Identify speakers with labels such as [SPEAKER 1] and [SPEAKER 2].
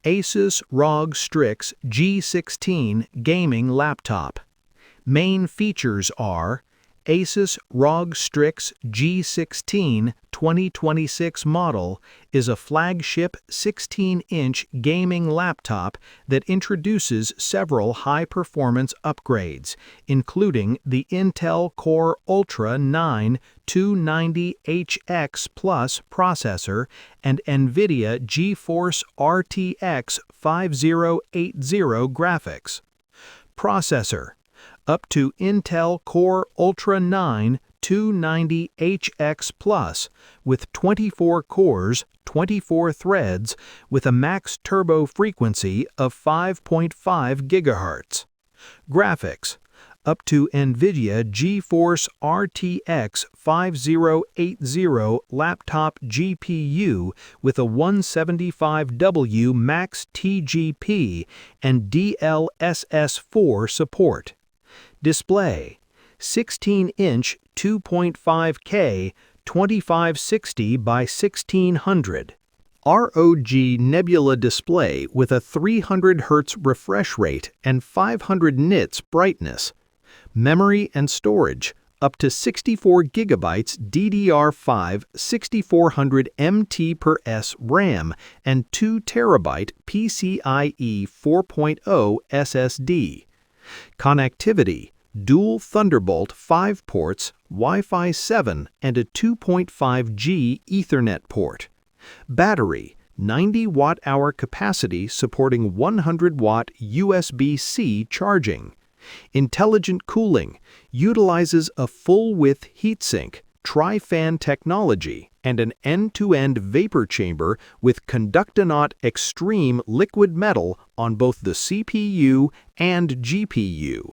[SPEAKER 1] Asus Rog Strix G16 gaming laptop. Main features are Asus Rog Strix G16 2026 model is a flagship 16-inch gaming laptop that introduces several high-performance upgrades, including the Intel Core Ultra 9 290HX Plus processor and NVIDIA GeForce RTX 5080 graphics. Processor: up to Intel Core Ultra 9 290HX Plus with 24 cores, 24 threads, with a max turbo frequency of 5.5 GHz. Graphics: up to NVIDIA GeForce RTX 5080 laptop GPU with a 175W max TGP and DLSS4 support. Display: 16-inch 2.5K 2560 by 1600 ROG Nebula display with a 300 Hz refresh rate and 500 nits brightness. Memory and storage: up to 64 GB DDR5 6400 MT/s RAM and 2 TB PCIe 4.0 SSD. Connectivity: dual Thunderbolt 5 ports, Wi-Fi 7, and a 2.5G Ethernet port. Battery: 90 watt-hour capacity supporting 100-watt USB-C charging. Intelligent cooling: utilizes a full-width heatsink, tri-fan technology, and an end-to-end vapor chamber with Conductonaut Extreme liquid metal on both the CPU and GPU.